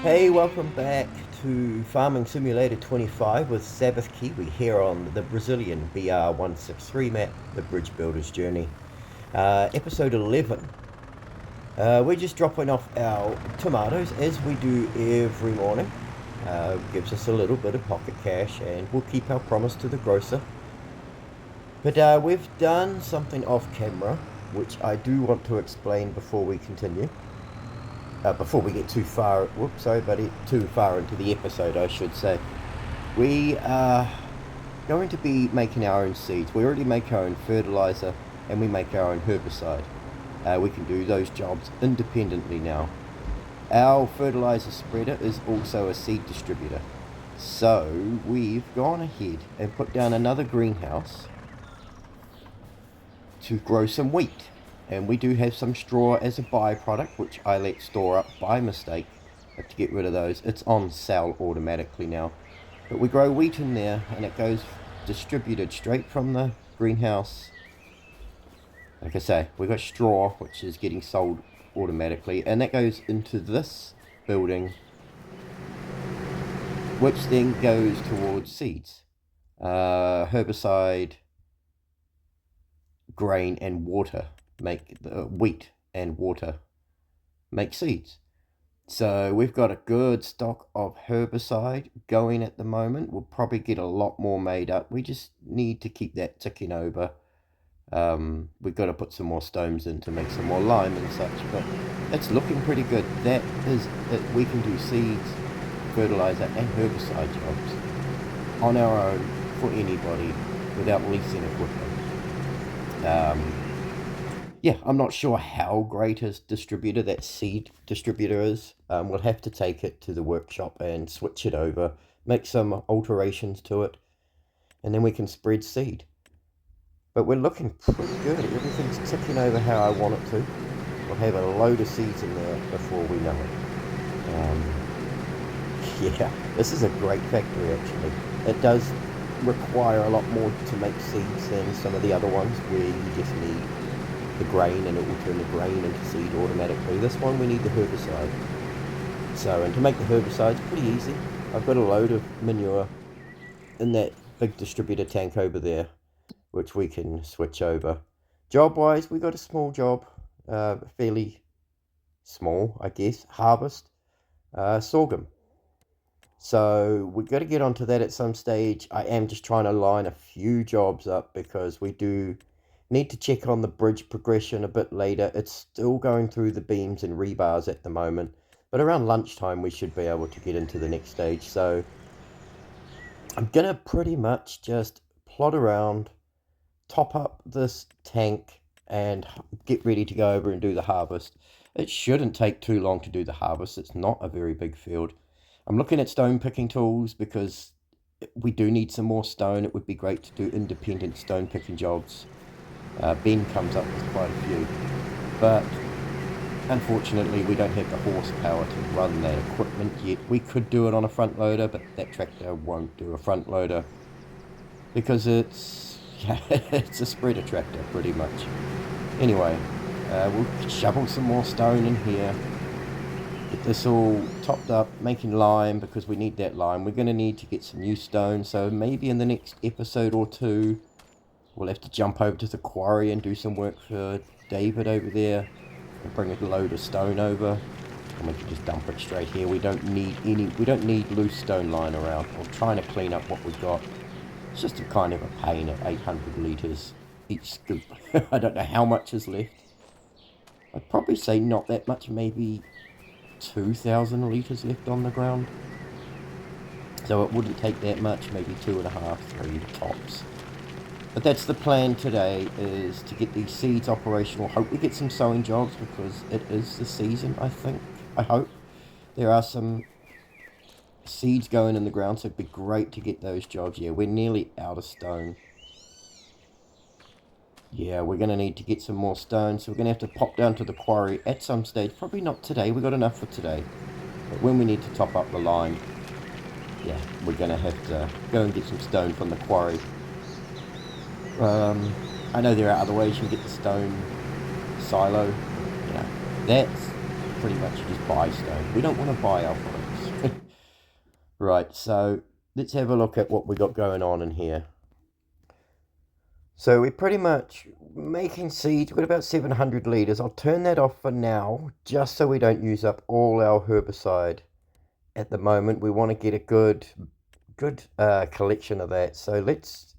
Hey, welcome back to Farming Simulator 25 with Sabbath Kiwi here on the Brazilian BR163 map, the Bridge Builder's Journey. Episode 11. We're just dropping off our tomatoes as we do every morning. Gives us a little bit of pocket cash and we'll keep our promise to the grocer. But we've done something off camera, which I do want to explain before we continue. Before we get too far, too far into the episode, I should say. We are going to be making our own seeds. We already make our own fertilizer and we make our own herbicide. We can do those jobs independently now. Our fertilizer spreader is also a seed distributor. So we've gone ahead and put down another greenhouse to grow some wheat. And we do have some straw as a byproduct, which I let store up by mistake. Have to get rid of those. It's on sale automatically now. But we grow wheat in there, and it goes distributed straight from the greenhouse. Like I say, we got straw, which is getting sold automatically, and that goes into this building, which then goes towards seeds. Herbicide, grain, and water make the wheat and water make seeds. So we've got a good stock of herbicide going at the moment. We'll probably get a lot more made up. We just need to keep that ticking over. We've got to put some more stones in to make some more lime and such, but it's looking pretty good. That is it. We can do seeds, fertilizer and herbicide jobs on our own for anybody without leasing equipment. Yeah, I'm not sure how great a distributor that seed distributor is. We'll have to take it to the workshop and switch it over, make some alterations to it, and then we can spread seed. But we're looking pretty good. Everything's ticking over how I want it to. We'll have a load of seeds in there before we know it. Yeah, this is a great factory actually. It does require a lot more to make seeds than some of the other ones where you just need the grain and it will turn the grain into seed automatically. This one we need the herbicide. So, and to make the herbicide, it's pretty easy. I've got a load of manure in that big distributor tank over there, which we can switch over. Job wise, we got a small job, fairly small, I guess, harvest, sorghum. So we've got to get onto that at some stage. I am just trying to line a few jobs up because we do need to check on the bridge progression a bit later. It's still going through the beams and rebars at the moment, but around lunchtime we should be able to get into the next stage. So I'm gonna pretty much just plod around, top up this tank and get ready to go over and do the harvest. It shouldn't take too long to do the harvest. It's not a very big field. I'm looking at stone picking tools because we do need some more stone. It would be great to do independent stone picking jobs. Ben comes up with quite a few, but unfortunately we don't have the horsepower to run that equipment yet. We could do it on a front loader, but that tractor won't do a front loader because it's it's a spreader tractor pretty much. Anyway, we'll shovel some more stone in here, get this all topped up, making lime because we need that lime. We're going to need to get some new stone, so maybe in the next episode or two we'll have to jump over to the quarry and do some work for David over there and bring a load of stone over, and we can just dump it straight here. We don't need loose stone lying around. We're trying to clean up what we've got. It's just a kind of a pain at 800 litres each scoop. I don't know how much is left. I'd probably say not that much, maybe 2,000 litres left on the ground. So it wouldn't take that much, maybe 2.5, 3 tops. But that's the plan today, is to get these seeds operational. Hope we get some sowing jobs because it is the season, I think. I hope. There are some seeds going in the ground, so it'd be great to get those jobs. Yeah, we're nearly out of stone. Yeah, we're going to need to get some more stone, so we're going to have to pop down to the quarry at some stage. Probably not today, we've got enough for today. But when we need to top up the line, yeah, we're going to have to go and get some stone from the quarry. I know there are other ways you can get the stone silo. You know, that's pretty much just buy stone. We don't want to buy our products. Right, so let's have a look at what we got going on in here. So we're pretty much making seeds. We've got about 700 litres. I'll turn that off for now, just so we don't use up all our herbicide. At the moment, we want to get a good collection of that. So let's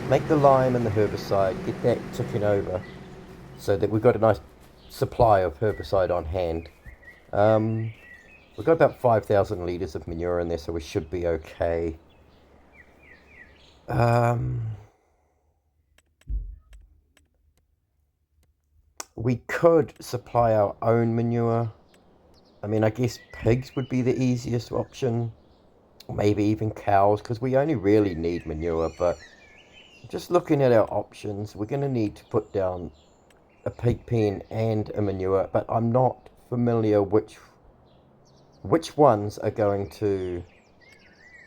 make the lime and the herbicide, get that ticking over, so that we've got a nice supply of herbicide on hand. We've got about 5,000 litres of manure in there, so we should be okay. We could supply our own manure. I mean, I guess pigs would be the easiest option, or maybe even cows, because we only really need manure. But just looking at our options, we're going to need to put down a pig pen and a manure, but I'm not familiar which ones are going to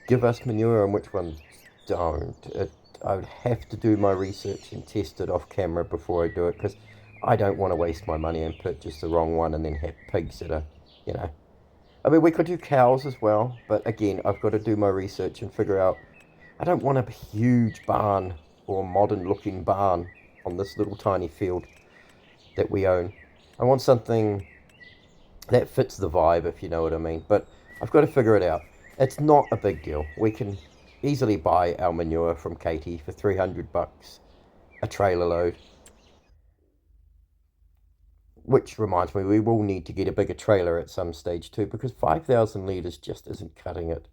give us manure and which ones don't. I would have to do my research and test it off camera before I do it, because I don't want to waste my money and purchase the wrong one and then have pigs that are, you know. I mean, we could do cows as well, but again, I've got to do my research and figure out. I don't want a huge barn or modern looking barn on this little tiny field that we own. I want something that fits the vibe, if you know what I mean. But I've got to figure it out. It's not a big deal. We can easily buy our manure from Katie for $300 a trailer load. Which reminds me, we will need to get a bigger trailer at some stage too, because 5,000 litres just isn't cutting it.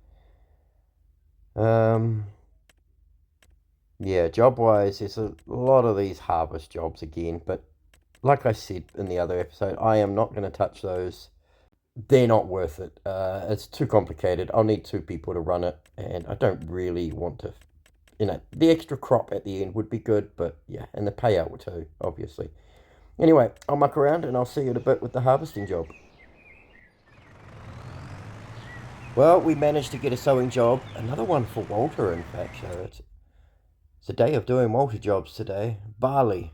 Yeah, job-wise, there's a lot of these harvest jobs again, but like I said in the other episode, I am not going to touch those. They're not worth it. It's too complicated. I'll need two people to run it, and I don't really want to. The extra crop at the end would be good, but yeah, and the payout too, obviously. Anyway, I'll muck around, and I'll see you in a bit with the harvesting job. Well, we managed to get a sowing job. Another one for Walter, in fact. So it's a day of doing Walter jobs today. Barley.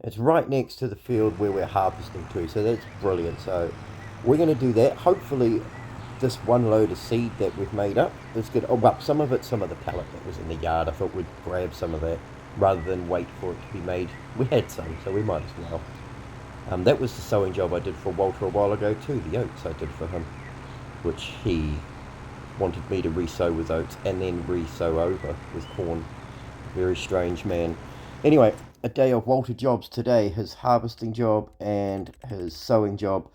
It's right next to the field where we're harvesting to, so that's brilliant. So we're going to do that. Hopefully this one load of seed that we've made up is good. Oh, well, some of the pellet that was in the yard, I thought we'd grab some of that rather than wait for it to be made. We had some, so we might as well. That was the sowing job I did for Walter a while ago too, the oats I did for him, which he wanted me to re-sow with oats and then re-sow over with corn. Very strange man. Anyway, a day of Walter jobs today, his harvesting job and his sowing job.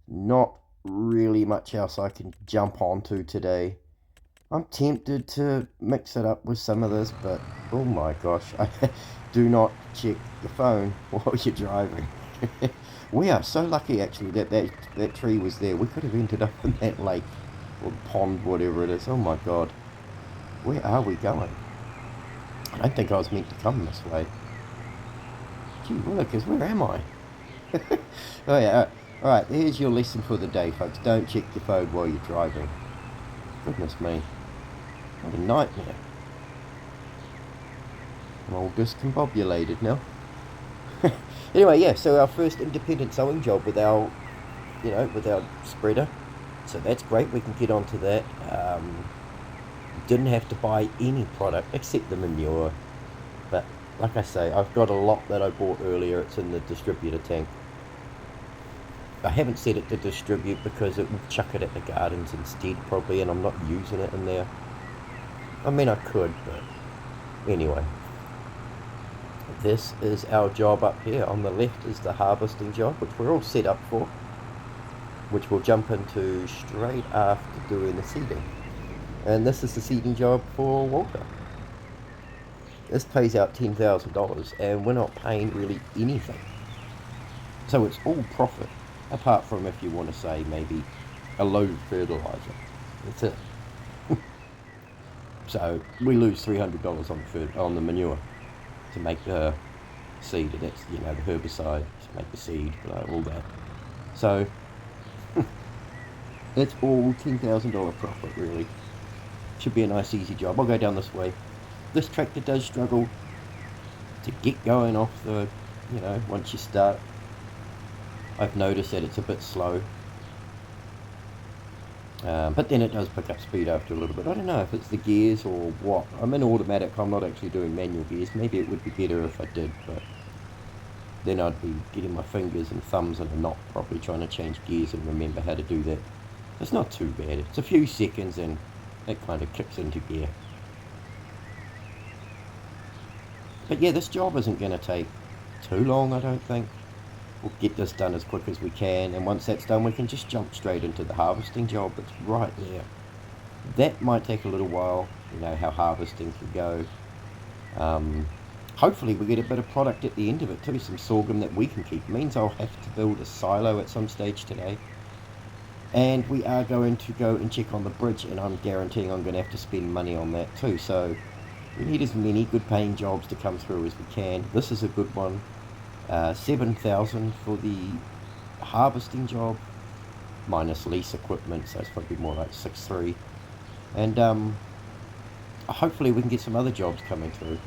Not really much else I can jump onto today. I'm tempted to mix it up with some of this, but oh my gosh, do not check the phone while you're driving. We are so lucky actually that tree was there. We could have ended up in that lake or pond, whatever it is. Oh my god, where are we going? I don't think I was meant to come this way. Gee willikers, where am I? Oh yeah, alright, here's your lesson for the day, folks. Don't check your phone while you're driving. Goodness me. What a nightmare. I'm all discombobulated now. Anyway, yeah, so our first independent sowing job with our spreader. So that's great, we can get onto that. Didn't have to buy any product except the manure. But like I say, I've got a lot that I bought earlier. It's in the distributor tank. I haven't set it to distribute because it would chuck it at the gardens instead probably, and I'm not using it in there. I mean, I could, but anyway. This is our job up here. On the left is the harvesting job, which we're all set up for, which we'll jump into straight after doing the seeding. And this is the seeding job for Walter. This pays out $10,000 and we're not paying really anything. So it's all profit, apart from if you want to say maybe a load of fertilizer. That's it. So we lose $300 on the manure to make the seed, and that's, the herbicide to make the seed, all that. So it's all $10,000 profit really. Should be a nice easy job. I'll go down this way. This tractor does struggle to get going off the, once you start. I've noticed that it's a bit slow. But then it does pick up speed after a little bit. I don't know if it's the gears or what. I'm in automatic. I'm not actually doing manual gears. Maybe it would be better if I did, but then I'd be getting my fingers and thumbs in a knot probably trying to change gears and remember how to do that. It's not too bad. It's a few seconds and it kind of kicks into gear. But yeah, this job isn't going to take too long, I don't think. We'll get this done as quick as we can, and once that's done we can just jump straight into the harvesting job. It's right there. That might take a little while, you know how harvesting can go. Hopefully we get a bit of product at the end of it too, some sorghum that we can keep. It means I'll have to build a silo at some stage today. And we are going to go and check on the bridge, and I'm guaranteeing I'm going to have to spend money on that too. So we need as many good paying jobs to come through as we can. This is a good one. 7,000 for the harvesting job, minus lease equipment, so it's probably more like 6,300. And hopefully we can get some other jobs coming through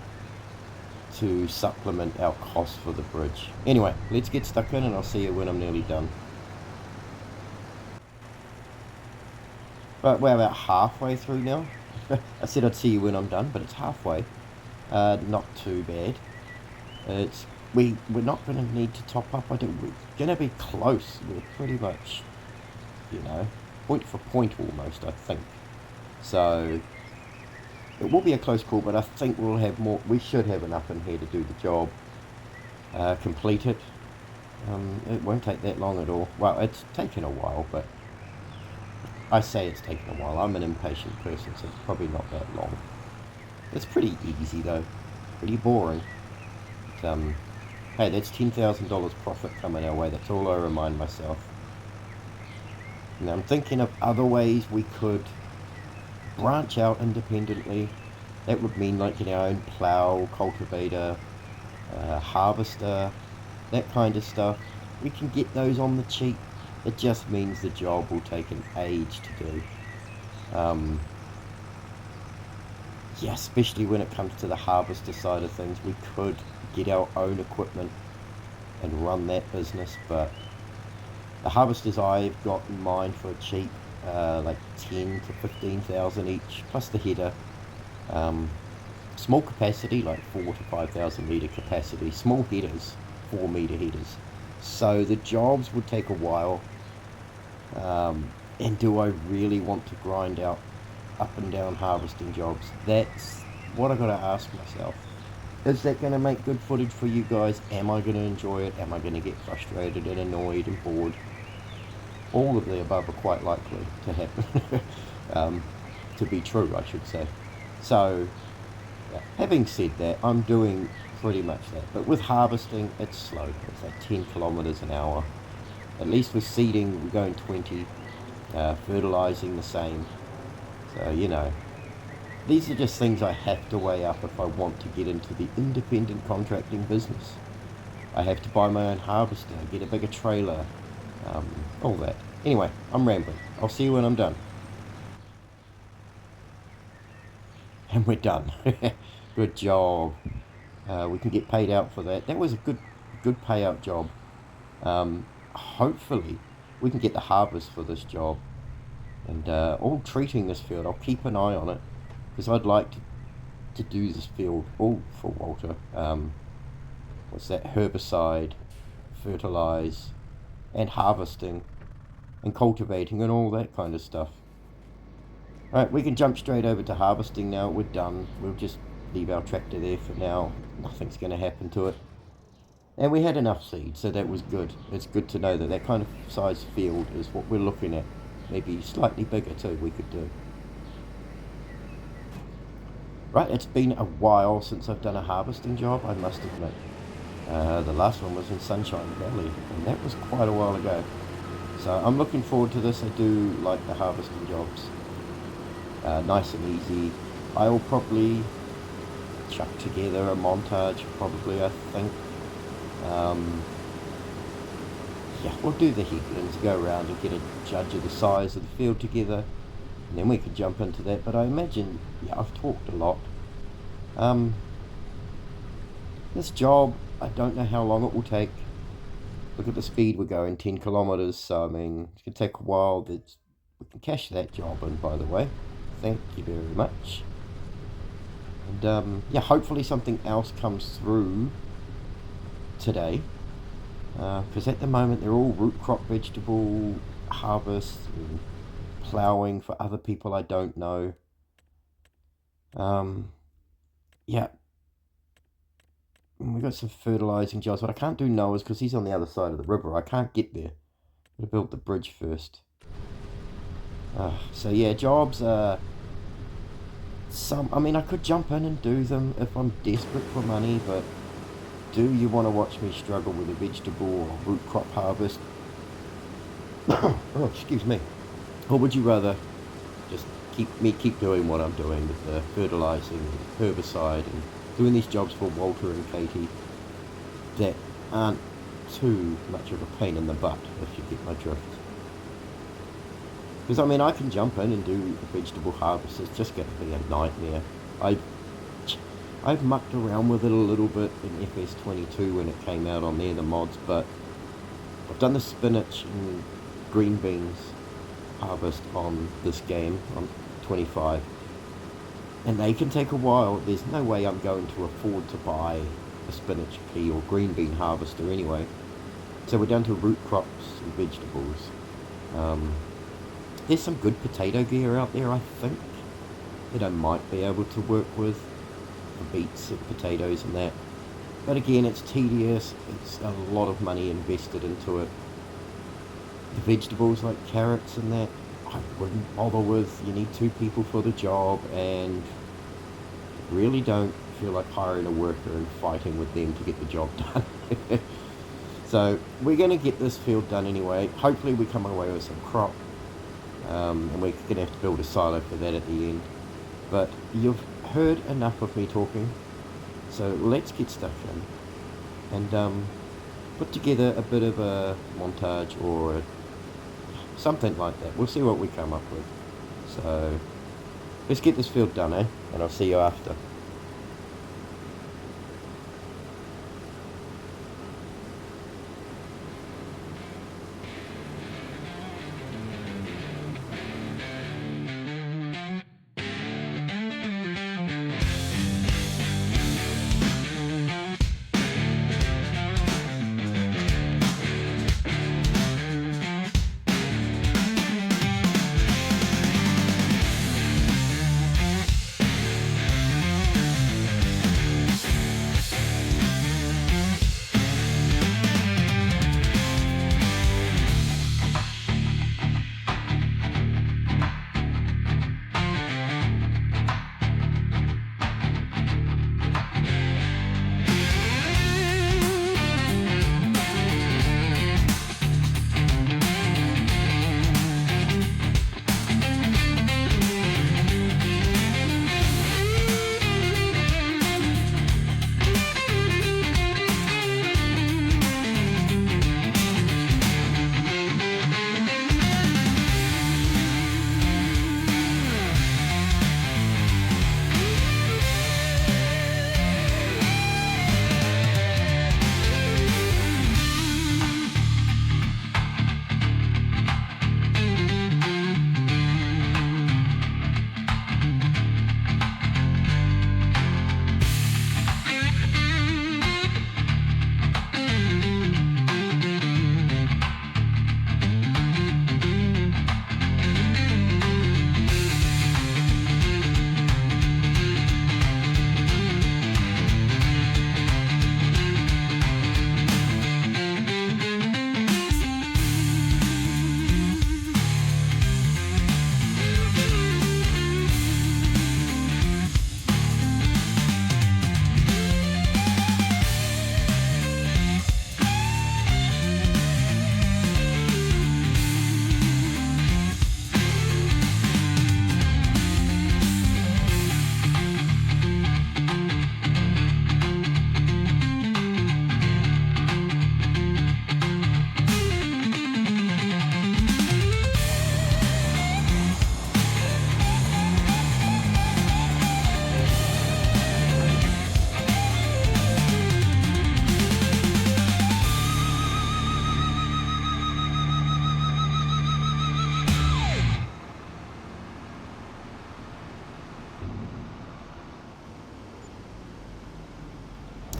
to supplement our cost for the bridge. Anyway, let's get stuck in and I'll see you when I'm nearly done. Right, we're about halfway through now. I said I'd see you when I'm done, but it's halfway. Not too bad. We're not going to need to top up. We're going to be close. We're pretty much, you know, point for point almost, I think. So it will be a close call, but I think we'll have more. We should have enough in here to do the job, complete it. It won't take that long at all. Well, it's taken a while, but I say it's taken a while. I'm an impatient person, so it's probably not that long. It's pretty easy though, pretty boring. But, hey, that's $10,000 profit coming our way. That's all I remind myself. Now I'm thinking of other ways we could branch out independently. That would mean like getting our own plow, cultivator, harvester, that kind of stuff. We can get those on the cheap. It just means the job will take an age to do. Yeah, especially when it comes to the harvester side of things, we could get our own equipment and run that business, but the harvesters I've got in mind for cheap, like 10 to 15,000 each, plus the header. Small capacity, like 4 to 5,000 litre capacity, small headers, 4 metre headers. So the jobs would take a while. And do I really want to grind out up and down harvesting jobs? That's what I got to ask myself. Is that going to make good footage for you guys? Am I going to enjoy it? Am I going to get frustrated and annoyed and bored? All of the above are quite likely to happen. To be true, I should say. So, having said that, I'm doing pretty much that. But with harvesting, it's slow. It's like 10 kilometers an hour. At least with seeding, we're going 20. Fertilizing the same. So, you know, these are just things I have to weigh up if I want to get into the independent contracting business. I have to buy my own harvester, get a bigger trailer, all that. Anyway, I'm rambling. I'll see you when I'm done. And we're done. Good job. We can get paid out for that. That was a good payout job. Hopefully we can get the harvest for this job, and all treating this field. I'll keep an eye on it because I'd like to do this field all for Walter. What's that? Herbicide, fertilize, and harvesting, and cultivating, and all that kind of stuff. Alright, we can jump straight over to harvesting now. We're done. We'll just leave our tractor there for now. Nothing's going to happen to it. And we had enough seed, so that was good. It's good to know that that kind of size field is what we're looking at. Maybe slightly bigger too, we could do. Right, it's been a while since I've done a harvesting job, I must admit. The last one was in Sunshine Valley, and that was quite a while ago. So I'm looking forward to this. I do like the harvesting jobs. Nice and easy. I'll probably chuck together a montage, probably, I think. Yeah, we'll do the headlands, go around and get a judge of the size of the field together, and then we could jump into that. But I imagine, yeah, I've talked a lot. This job, I don't know how long it will take. Look at the speed we're going, 10 kilometers, so I mean, it's going to take a while. There's we can cash that job in, by the way. Thank you very much. And yeah, hopefully something else comes through today. Because at the moment they're all root crop vegetable harvest and ploughing for other people I don't know. Yeah, we got some fertilizing jobs, but I can't do Noah's because he's on the other side of the river. I can't get there. Gotta build the bridge first. So yeah, jobs. I mean, I could jump in and do them if I'm desperate for money, but do you want to watch me struggle with a vegetable or root crop harvest? Oh, excuse me. Or would you rather just keep doing what I'm doing with the fertilizing and herbicide and doing these jobs for Walter and Katie that aren't too much of a pain in the butt, if you get my drift? Because I mean, I can jump in and do the vegetable harvest. It's just going to be a nightmare. I've mucked around with it a little bit in FS22 when it came out on there, the mods, but I've done the spinach and green beans harvest on this game, on 25, and they can take a while. There's no way I'm going to afford to buy a spinach, pea or green bean harvester anyway. So we're down to root crops and vegetables. There's some good potato gear out there, I think, that I might be able to work with. The beets and potatoes and that. But again, it's tedious. It's a lot of money invested into it. The vegetables like carrots and that, I wouldn't bother with. You need 2 people for the job, and really don't feel like hiring a worker and fighting with them to get the job done. So we're going to get this field done anyway. Hopefully we come away with some crop, and we're going to have to build a silo for that at the end. But you've heard enough of me talking, so let's get stuck in and put together a bit of a montage or something like that. We'll see what we come up with. So let's get this field done, and I'll see you after.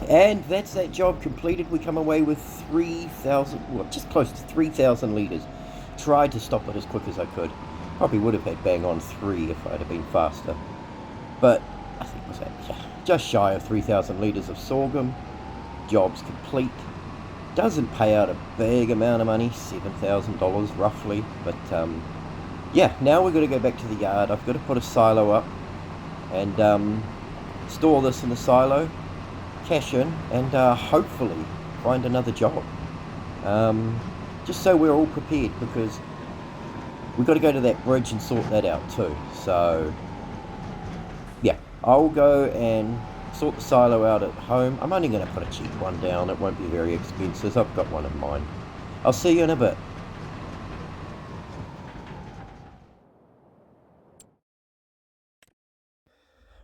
And that's that job completed. We come away with 3,000, well, just close to 3,000 litres. Tried to stop it as quick as I could. Probably would have had bang on 3 if I'd have been faster. But I think it was just shy of 3,000 litres of sorghum. Job's complete. Doesn't pay out a big amount of money, $7,000 roughly. But yeah, now we've got to go back to the yard. I've got to put a silo up and store this in the silo, cash in, and hopefully find another job. Just so we're all prepared, because we've got to go to that bridge and sort that out too. So yeah, I'll go and sort the silo out at home. I'm only going to put a cheap one down. It won't be very expensive. I've got one in mind. I'll see you in a bit.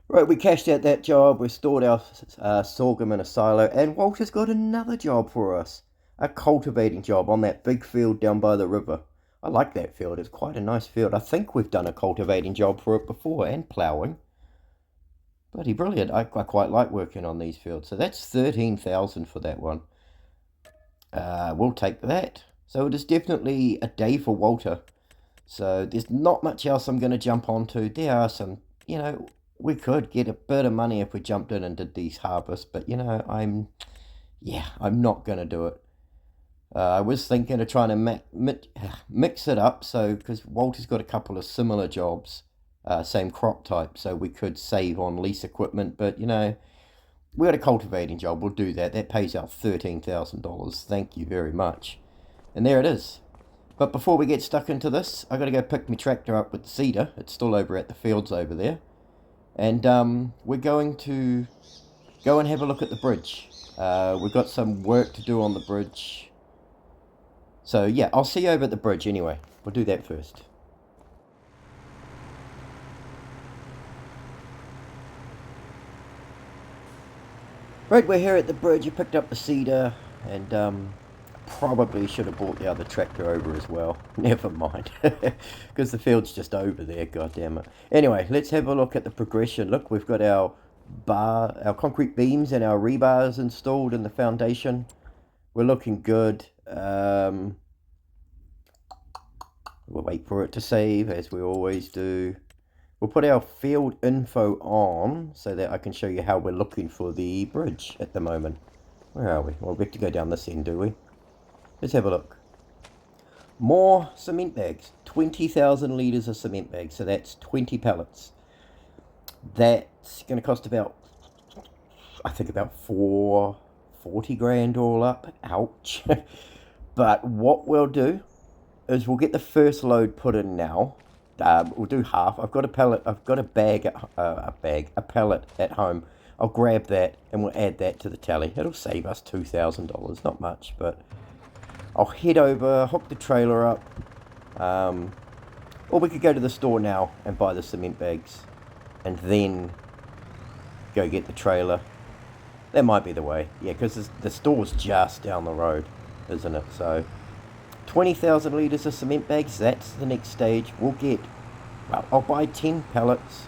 Right, we cashed out that job. We stored our sorghum in a silo, and Walter's got another job for us. A cultivating job on that big field down by the river. I like that field. It's quite a nice field. I think we've done a cultivating job for it before, and ploughing. Bloody brilliant. I quite like working on these fields. So that's 13,000 for that one. We'll take that. So it is definitely a day for Walter. So there's not much else I'm going to jump onto. There are some, we could get a bit of money if we jumped in and did these harvests. But, I'm not going to do it. I was thinking of trying to mix it up. So, because Walter's got a couple of similar jobs. Same crop type, so we could save on lease equipment. But we got a cultivating job. We'll do that. That pays out $13,000. Thank you very much. And there it is. But before we get stuck into this, I got to go pick my tractor up with the seeder. It's still over at the fields over there, and we're going to go and have a look at the bridge. We've got some work to do on the bridge. So yeah, I'll see you over at the bridge anyway. We'll do that first. Right, we're here at the bridge. I picked up the seeder, and probably should have brought the other tractor over as well. Never mind, because the field's just over there. God damn it. Anyway, let's have a look at the progression. Look, we've got our concrete beams and our rebars installed in the foundation. We're looking good. We'll wait for it to save, as we always do. We'll put our field info on so that I can show you how we're looking for the bridge at the moment. Where are we? Well, we have to go down this end, do we? Let's have a look. More cement bags. 20,000 litres of cement bags. So that's 20 pallets. That's going to cost about, I think, about 40 grand all up. Ouch. But what we'll do is we'll get the first load put in now. We'll do half. I've got a pallet. I've got a pallet at home. I'll grab that and we'll add that to the tally. It'll save us $2,000. Not much, but I'll head over, hook the trailer up. Or we could go to the store now and buy the cement bags, and then go get the trailer. That might be the way. Yeah, because the store's just down the road, isn't it? So 20,000 litres of cement bags, that's the next stage. I'll buy 10 pallets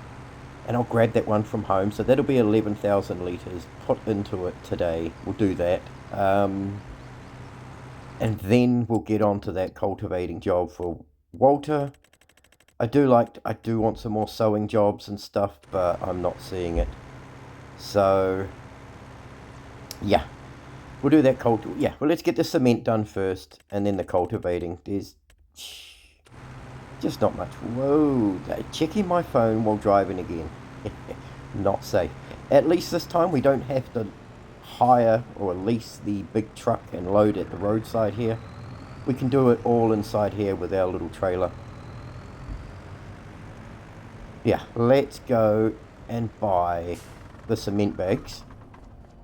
and I'll grab that one from home. So that'll be 11,000 litres put into it today. We'll do that. And then we'll get on to that cultivating job for Walter. I do want some more sowing jobs and stuff, but I'm not seeing it. So yeah. We'll do that well, let's get the cement done first, and then the cultivating. There's just not much. Whoa, checking my phone while driving again. Not safe. At least this time we don't have to hire or lease the big truck and load at the roadside here. We can do it all inside here with our little trailer. Yeah, let's go and buy the cement bags.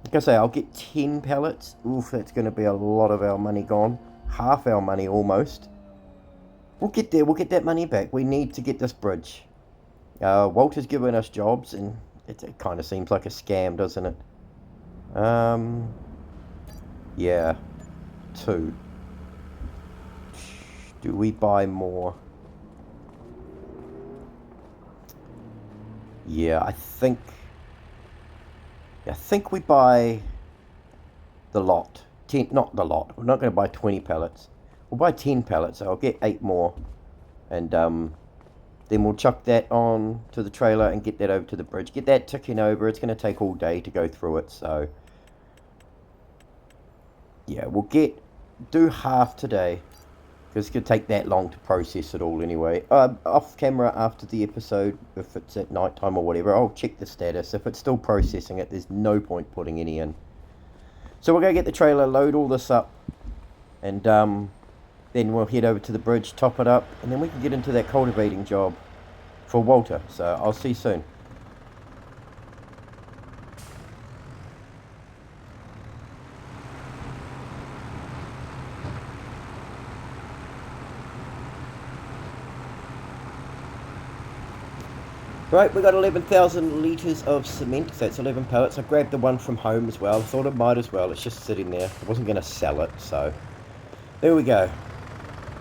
Like I say, I'll get 10 pallets. Oof, that's going to be a lot of our money gone. Half our money almost. We'll get there. We'll get that money back. We need to get this bridge. Walter's given us jobs, and it kind of seems like a scam, doesn't it? Yeah. 2. Do we buy more? Yeah, I think we buy the lot. 10, not the lot. We're not going to buy 20 pallets. We'll buy 10 pallets. So I'll get 8 more. And then we'll chuck that on to the trailer and get that over to the bridge. Get that ticking over. It's going to take all day to go through it. So, yeah, we'll do half today. Because it's going to take that long to process it all anyway. Off camera after the episode, if it's at night time or whatever, I'll check the status. If it's still processing it, there's no point putting any in. So we're going to get the trailer, load all this up, and then we'll head over to the bridge, top it up, and then we can get into that cultivating job for Walter. So I'll see you soon. Right, we got 11,000 litres of cement, so that's 11 pallets. I grabbed the one from home as well. I thought it might as well. It's just sitting there. I wasn't going to sell it, so there we go.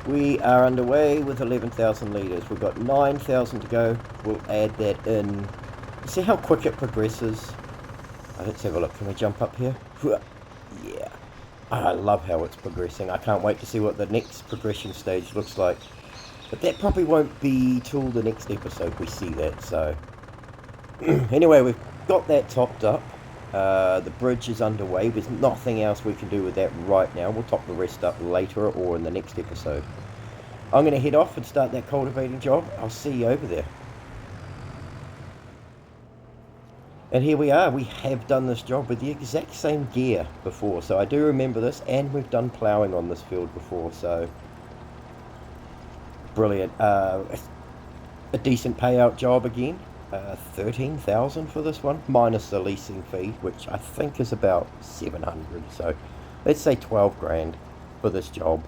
We are underway with 11,000 litres. We've got 9,000 to go. We'll add that in. See how quick it progresses? Let's have a look. Can we jump up here? Yeah. I love how it's progressing. I can't wait to see what the next progression stage looks like. But that probably won't be till the next episode we see that, so... Anyway, we've got that topped up. The bridge is underway. There's nothing else we can do with that right now. We'll top the rest up later or in the next episode. I'm going to head off and start that cultivating job. I'll see you over there. And here we are. We have done this job with the exact same gear before. So I do remember this, and we've done ploughing on this field before, so... Brilliant. A decent payout job again. 13,000 for this one, minus the leasing fee, which I think is about 700. So let's say 12 grand for this job.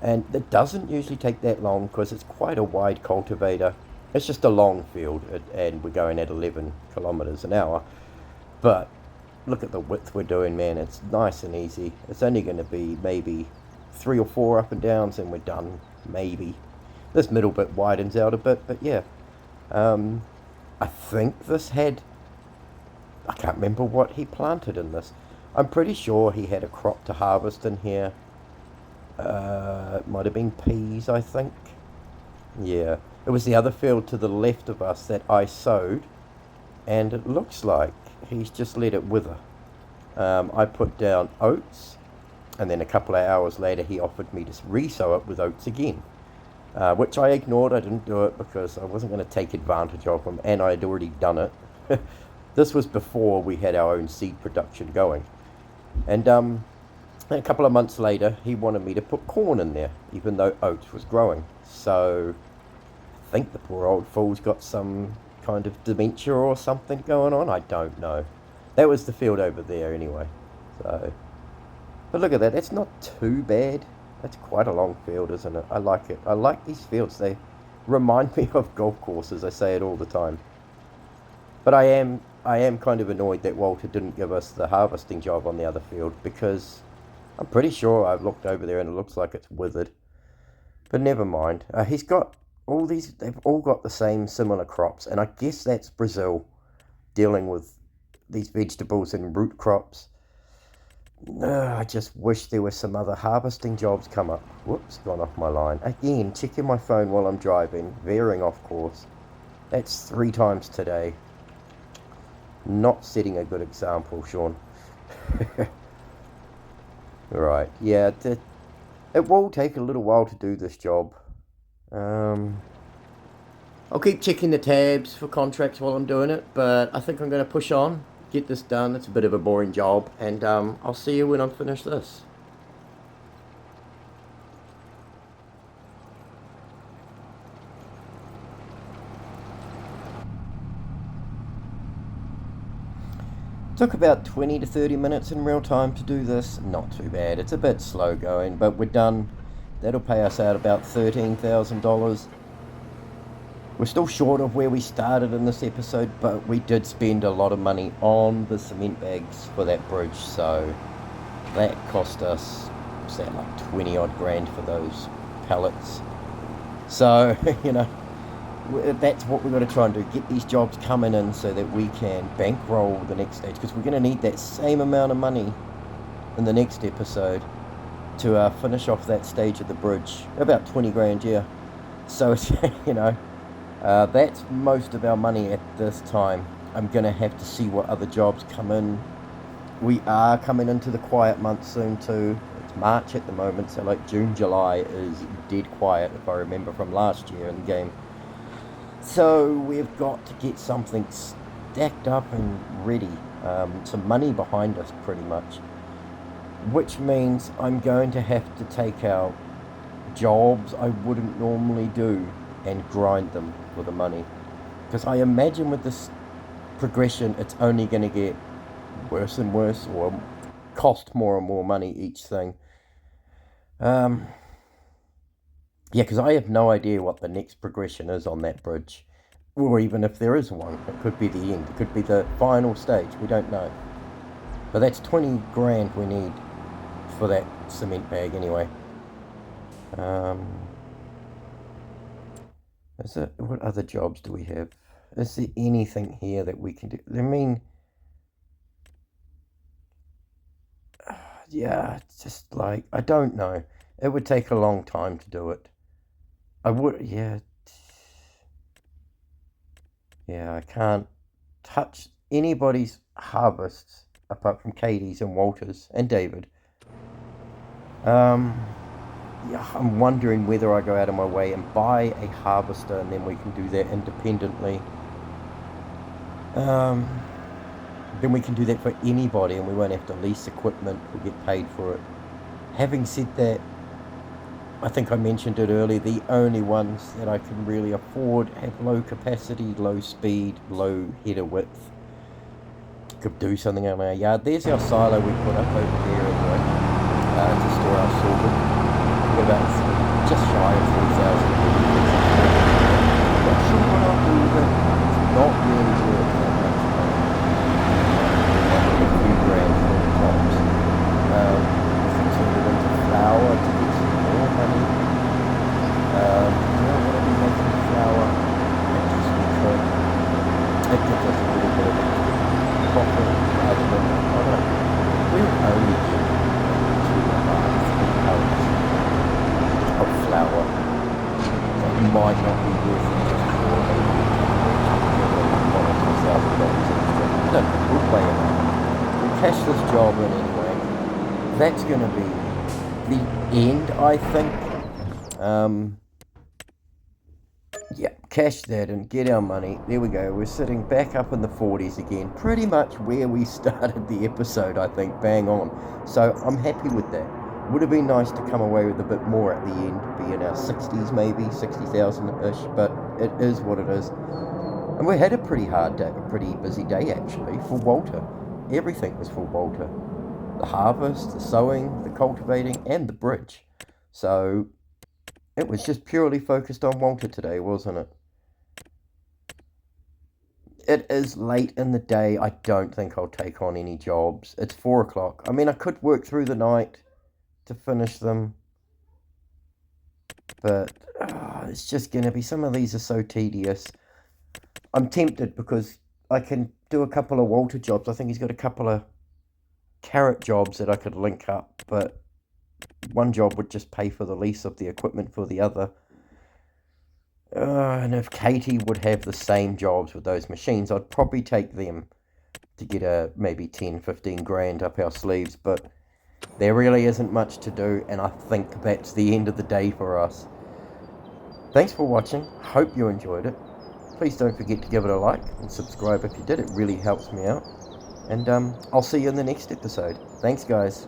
And it doesn't usually take that long because it's quite a wide cultivator. It's just a long field, and we're going at 11 kilometers an hour. But look at the width we're doing, man. It's nice and easy. It's only going to be maybe 3 or 4 up and downs and we're done, maybe. This middle bit widens out a bit, but yeah. I think this had... I can't remember what he planted in this. I'm pretty sure he had a crop to harvest in here. It might have been peas, I think. Yeah. It was the other field to the left of us that I sowed. And it looks like he's just let it wither. I put down oats. And then a couple of hours later he offered me to re-sow it with oats again. Which I ignored. I didn't do it because I wasn't going to take advantage of him, and I had already done it. This was before we had our own seed production going. And a couple of months later, he wanted me to put corn in there, even though oats was growing. So I think the poor old fool's got some kind of dementia or something going on. I don't know. That was the field over there anyway. So, but look at that. That's not too bad. That's quite a long field, isn't it? I like it. I like these fields. They remind me of golf courses. I say it all the time. But I am kind of annoyed that Walter didn't give us the harvesting job on the other field, because I'm pretty sure I've looked over there and it looks like it's withered. But never mind. He's got all these, they've all got the same similar crops, and I guess that's Brazil dealing with these vegetables and root crops. I just wish there were some other harvesting jobs come up. Whoops, gone off my line. Again, checking my phone while I'm driving, veering off course. That's 3 times today. Not setting a good example, Sean. Right, yeah, it will take a little while to do this job. I'll keep checking the tabs for contracts while I'm doing it, but I think I'm going to push on. Get this done. It's a bit of a boring job, and I'll see you when I'm finished this. Took about 20 to 30 minutes in real time to do this. Not too bad. It's a bit slow going, but we're done. That'll pay us out about $13,000. We're still short of where we started in this episode, but we did spend a lot of money on the cement bags for that bridge, so that cost us, what's that, like 20 odd grand for those pallets. So, you know, that's what we've got to try and do, get these jobs coming in so that we can bankroll the next stage, because we're going to need that same amount of money in the next episode to finish off that stage of the bridge. About 20 grand, yeah. So it's, that's most of our money at this time. I'm going to have to see what other jobs come in. We are coming into the quiet months soon too. It's March at the moment, so like June, July is dead quiet if I remember from last year in the game. So we've got to get something stacked up and ready. Some money behind us pretty much. Which means I'm going to have to take out jobs I wouldn't normally do and grind them for the money. Because I imagine with this progression, it's only going to get worse and worse, or cost more and more money each thing. Yeah, because I have no idea what the next progression is on that bridge, or even if there is one. It could be the end, it could be the final stage, we don't know. But that's 20 grand we need for that cement bag anyway. What other jobs do we have? Is there anything here that we can do? I mean, yeah, it's just like, I don't know. It would take a long time to do it. I would, yeah. Yeah, I can't touch anybody's harvests apart from Katie's and Walter's and David. Yeah, I'm wondering whether I go out of my way and buy a harvester and then we can do that independently. Then we can do that for anybody and we won't have to lease equipment. We'll get paid for it. Having said that, I think I mentioned it earlier, the only ones that I can really afford have low capacity, low speed, low header width. Could do something in our yard. There's our silo we put up over there anyway, to store our sorghum. We're about just shy of 3,000. Not sure what I'll do with it. It's not really worth that much money. A few grand for the tops. If we turn it into flour to get some more money. I'm going to be making flour. It gives me cook. It gives us a little bit of profit rather than, I don't know, we'll only get 2.5-3 pounds of flour. That might not be worth it just for maybe $1,000 extra. I don't know, we'll play it out. We'll cash this job in anyway. That's going to be the end, I think. Yeah, cash that and get our money. There we go. We're sitting back up in the 40s again. Pretty much where we started the episode, I think. Bang on. So I'm happy with that. Would have been nice to come away with a bit more at the end. Be in our 60s maybe, 60,000-ish. But it is what it is. And we had a pretty hard day, a pretty busy day actually for Walter. Everything was for Walter. The harvest, the sowing, the cultivating, and the bridge. So it was just purely focused on Walter today, wasn't it? It is late in the day. I don't think I'll take on any jobs. It's 4 o'clock. I mean, I could work through the night to finish them. But it's just going to be, some of these are so tedious. I'm tempted because I can do a couple of Walter jobs. I think he's got a couple of carrot jobs that I could link up. But one job would just pay for the lease of the equipment for the other. And if Katie would have the same jobs with those machines, I'd probably take them to get maybe 10-15 grand up our sleeves. But there really isn't much to do, and I think that's the end of the day for us. Thanks for watching. Hope you enjoyed it. Please don't forget to give it a like and subscribe if you did. It really helps me out. And I'll see you in the next episode. Thanks, guys.